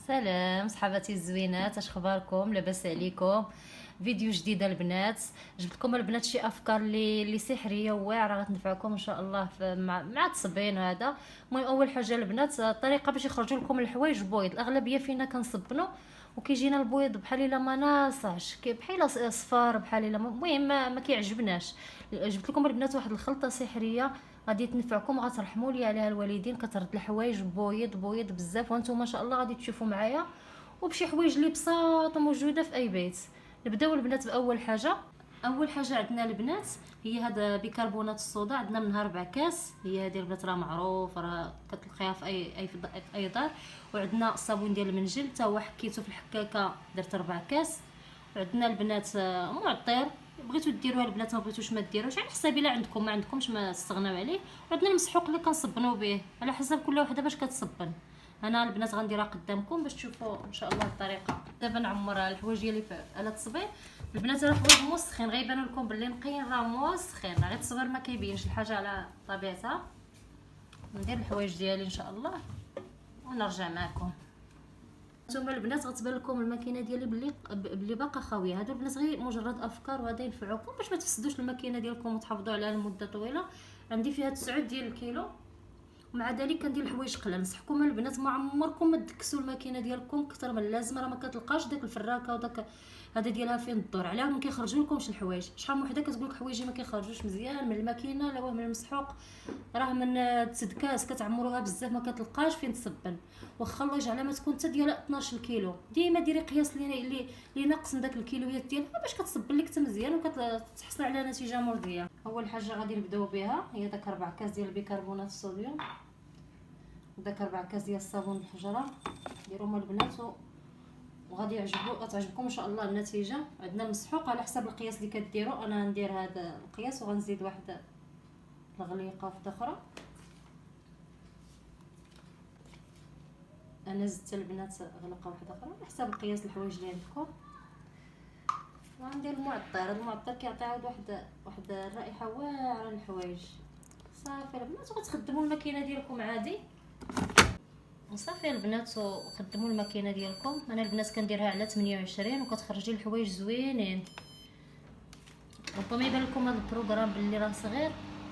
سلام صحباتي الزوينات، اش اخباركم؟ لاباس عليكم؟ فيديو جديد البنات. جبت لكم البنات شي افكار اللي سحريه واعره غتنفعكم ان شاء الله مع التصبين هذا. المهم اول حاجه البنات، الطريقه باش يخرجوا لكم الحوايج بويض. الاغلبيه فينا كنصبنوا وكيجينا البويض بحال الا ما ناصعش، بحال صفار، بحال الا المهم ما كيعجبناش. جبت لكم البنات واحد الخلطه سحريه غادي تنفعكم، غترحموا لي عليها الوالدين. كترد الحوايج بويض بويض بزاف، وانتم ما شاء الله غادي تشوفوا معايا، وبشي حوايج اللي بساط موجوده في اي بيت. نبداو البنات باول حاجه. اول حاجه عندنا البنات هي هذا بيكربونات الصودا، عندنا منها 4 كاس. هي هذه البنات راه معروف، راه كتلقيها في اي دار. وعندنا الصابون ديال المنجل حتى هو حكيته في الحكاكه، درت 4 كاس. وعندنا البنات معطر، بغيتو ديروها البنات ما بغيتوش ما ديروش على حساب. الا عندكم ما عندكمش ما تستغناو عليه. وعندنا المسحوق اللي كنصبنوا به على حسب كل وحده باش كتصبن. انا البنات غنديرها قدامكم باش تشوفوا ان شاء الله الطريقه. دابا نعمر الحوايج ديالي على التصبير. البنات راه حوايج موسخين، غيبانوا لكم باللي نقيين، راه موسخين، غير التصبير ما كيبينش الحاجه على طبيعتها. ندير الحوايج ديالي ان شاء الله ونرجع معكم. نتوما البنات غتبان لكم الماكينه ديالي بلي باقا خاويه. هادو البنات غير مجرد افكار وهذا ينفعوكم باش ما تفسدوش الماكينه ديالكم وتحافظوا عليها لمده طويله. عندي فيها 9 ديال الكيلو، ومع ذلك كندير الحوايج قلال. نصحكم البنات ما عمركم ما تدكسوا الماكينه ديالكم اكثر من اللازم، راه ما كتلقاش داك الفراكه وداك هذا ديالها فين الدور. علاه ما كيخرجوا لكمش الحوايج. شحال من وحده كتقول لك حوايجي ما كيخرجوش مزيان من الماكينه، لا واه من المسحوق، راه من تدكاس كتعمروها بزاف ما كتلقاش فين تصبن. واخا الله يجعلها ما تكون حتى ديالها 12 كيلو، ديما ديري قياس اللي ناقص من داك الكيلويات ديالها باش كتصبن لك حتى مزيان وكتحصل على نتيجه مرضيه. اول حاجه غادي نبداو بها هي داك 4 كاس ديال البيكربونات الصوديوم، وداك 4 كاس ديال الصابون الحجره. ديروهم البنات وغادي غتعجبكم ان شاء الله النتيجه. عندنا المسحوق على حسب القياس اللي كديروا. انا ندير هذا القياس وغنزيد واحد الغليقه واحده اخرى. انا زدت البنات غلقه واحده اخرى على حسب القياس الحوايج اللي عندكم. وغندير المعطر. المعطر كيعطي عاود واحد الرائحه واعره للحوايج. صافي البنات وغتخدموا الماكينه ديالكم عادي. وصافي البنات وخدموا الماكينه ديالكم. انا البنات كنديرها على 28 وكتخرج لي الحوايج زوينين. ربما يبان لكم هذا البروغرام باللي راه صغير،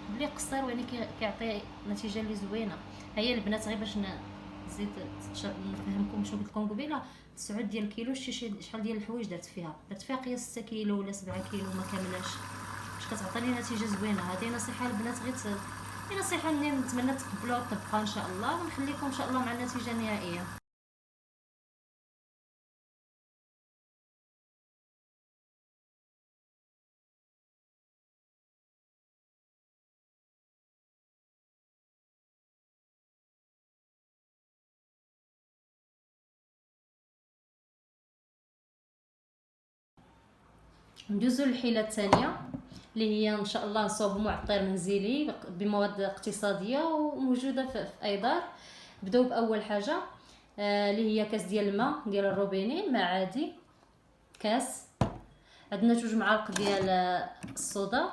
بلي قصير، ويعني كيعطي نتيجه اللي زوينه. هيا البنات غير باش نزيد نفهمكم شنو قلت لكم قبيله. 9 ديال الكيلو شحال ديال الحوايج درت فيها قياس 6 كيلو ولا 7 كيلو ما كاملاش، باش كتعطيني نتيجه زوينه. هذه نصيحه البنات، غير هي نصيحه نتمنى تقبلوها وتطبقوها ان شاء الله، ونخليكم ان شاء الله مع النتيجه النهائيه. ندوزو للحيله الثانيه اللي هي ان شاء الله نصوب معطر منزلي بمواد اقتصاديه وموجوده في اي دار. بداو باول حاجه اللي هي كاس ديال الماء ديال الروبيني، ماء عادي كاس. عندنا 2 معالق ديال الصودا،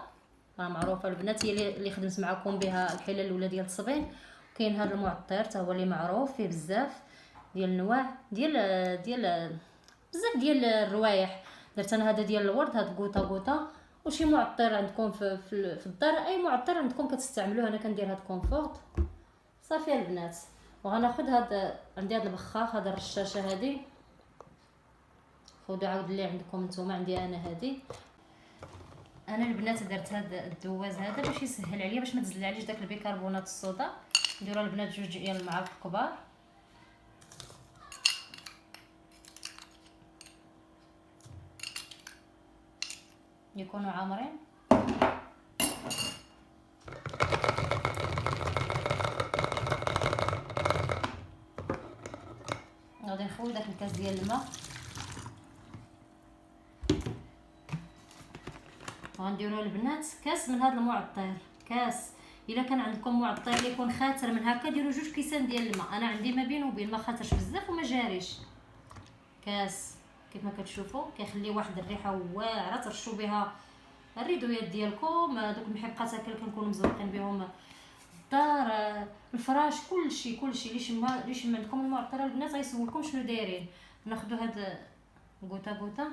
راه معروفه البنات، هي اللي خدمت معكم بها الحيله الاولى ديال التصبين. كاين هذا المعطر حتى هو اللي معروف فيه بزاف ديال النواع ديال بزاف ديال الروايح. درت انا هذا ديال الورد، هاد غوطه غوطه. وشي معطر عندكم في الدار، اي معطر عندكم كتستعملوه. انا كندير هاد كونفورت. صافي البنات وغناخذ هاد، عندي هاد البخاخ، هاد الرشاشه هادي، خذوا عاود اللي عندكم نتوما. عندي انا هادي. انا البنات درت هاد الدواز هذا باش يسهل عليا، باش ما تزلعليش داك البيكربونات الصودا. نديروا البنات 2 ديال المعالق كبار. يكونوا عامرين. غادي نخوي داك الكاس ديال الماء، وغنديروا البنات كاس من هذا المعطر. كاس الا كان عندكم معطر اللي يكون خاتر من هكا، ديروا 2 كيسان ديال الماء. انا عندي ما بين وبين، ما خاطرش بزاف وما جاريش. كاس كيف ما كتشوفوا كيخلي واحد الريحه واعره ترشوا بها الريدويات ديالكم. دوك المحبقات هكا اللي كنكونوا مزوقين بهم الدار، الفراش، كلشي اللي شم عندكم المعطره البنات غيسولكم شنو دايرين. ناخذوا هاد غوطه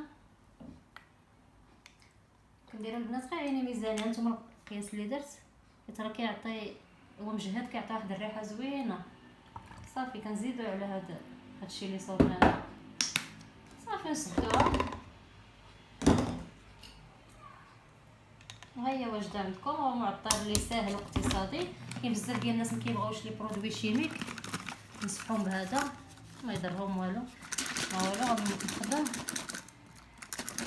كنديروا البنات غير عيني ميزانيه. نتوما القياس اللي درت حيت راه كيعطي، هو مجهد، كيعطي واحد الريحه زوينه. صافي كنزيدوا على هادشي اللي صوبناه، صافي نسدوها. ها هي واجده عندكم، هو معطر اللي ساهل واقتصادي. كاين بزاف ديال الناس ما كيبغيوش لي برودوي شيميك، نصحهم بهذا ما يضرهم والو. غنخدم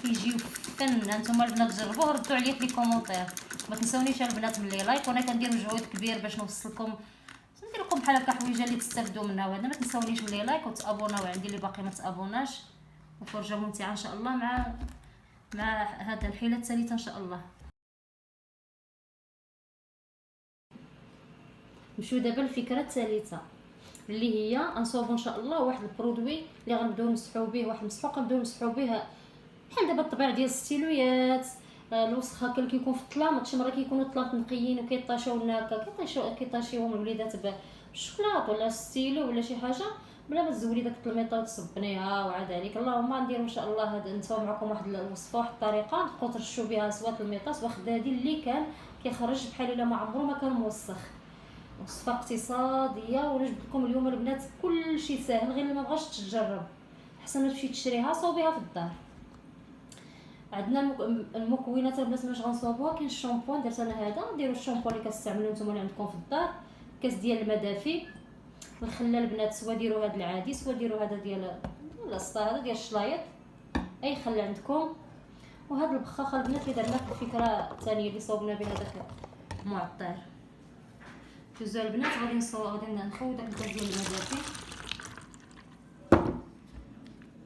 كيجيو فن. هانتوما البنات جربوه، ردوا عليا في لي كومونتير. ما تنساونيش البنات من لي لايك، وانا كندير مجهود كبير باش نوصلكم، ندير لكم بحال هكا حويجه اللي تستافدوا منها. وهذا ما تنساونيش من لي لايك وتابوناو عندي اللي باقي ما تابوناش. وفرجه ممتعه ان شاء الله مع هذا الحيله الثالثه ان شاء الله. نمشيو دابا للفكره الثالثه اللي هي انصوبو ان شاء الله واحد البرودوي اللي غنبداو نمسحو به، واحد المسحوق غنبداو نمسحو به بحال دابا الطبيعه ديال الستيلويات. الوسخ هكا اللي كيكون في الظلام، شي مره كيكونوا الظلام نقيين وكيطاشاو لنا هكا، كيطاشيوهم الوليدات بالشوكلاط ولا ستيلو ولا شي حاجه بلا ما تزولي داك الميطه وتصبنيها وعاد عليك. اللهم نديرو ان شاء الله هذا، نساو معكم واحد الوصفه، واحد الطريقه نبقاو ترشوا بها سواء الميطه سواء خدادي اللي كان كيخرج بحال الا ما عمرو ما كان موسخ. وصفه اقتصاديه، وانا جبت لكم اليوم البنات كلشي ساهل، غير اللي ما بغاش تجرب احسن ما تمشي تشريها، صوبيها في الدار. عندنا المكونات البنات باش غنصوبوها. كاين الشامبو، درت انا هذا، ديروا الشامبو اللي كتستعملوه نتوما اللي عندكم في الدار. كاس ديال الماء دافي. الخله البنات سوا ديروا هذا العادي سوا ديروا هذا ديال الاسطا، هذا ديال الشلايط، اي خله عندكم. وهذا البخاخه البنات اللي درنا في الفكره الثانيه اللي صوبنا بها داك المعطر. دوزو البنات غادي نخوي داك الكاس ديال الماء دافي،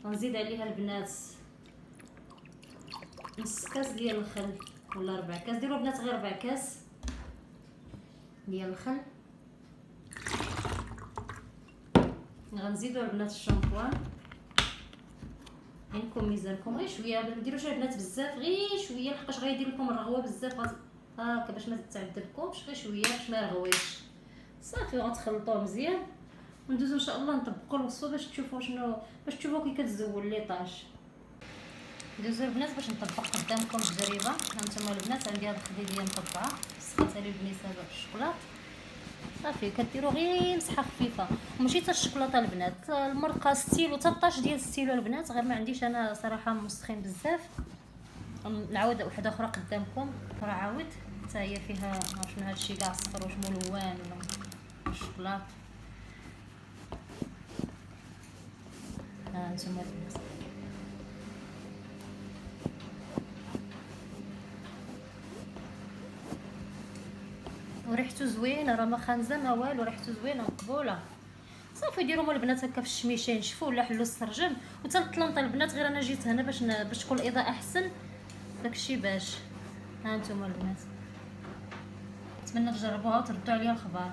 غنزيد عليها البنات نص كاس ديال الخل ولا 4 كاس. ديروا البنات غير 4 كاس ديال الخل. غنزيدوا البنات الشامبوان، عينكم ميزانكم غير شويه، ما ديروش البنات بزاف، غير شويه لحقاش غيدير لكم الرغوه بزاف هكا باش ما تعذبكمش، غير شويه باش ما يرغويش. صافي غتخلطوه مزيان وندوزو ان شاء الله نطبقوا الوصفه باش تشوفوا كي كتزول لي طاج. دوزو البنات باش نطبق قدامكم التجربه. هانتوما البنات عندي هاد الخديديه مطبعه، سخنتها لي البنيسه بالشوكولاط. صافي كديروا غير مسحه خفيفه، وماشي حتى الشوكولاته البنات، المرقه ستيلو 13 ديال ستيلو البنات، غير ما عنديش انا صراحه مسخين بزاف. نعاود وحده اخرى قدامكم، راه عاود حتى هي فيها شنو هادشي كاع صفر واش ملون ولا الشوكولاط. ها نتوما البنات وريحته زوينه، راه ما خانزه ما والو، ريحته زوينه مقبوله. صافي ديروهم البنات هكا في الشميشه ينشفوا ولا حلوا السرجم وتا الطلنطه البنات. غير انا جيت هنا باش تكون الاضاءه احسن داكشي باش. ها نتوما البنات نتمنى تجربوها وتردوا عليا الخبر.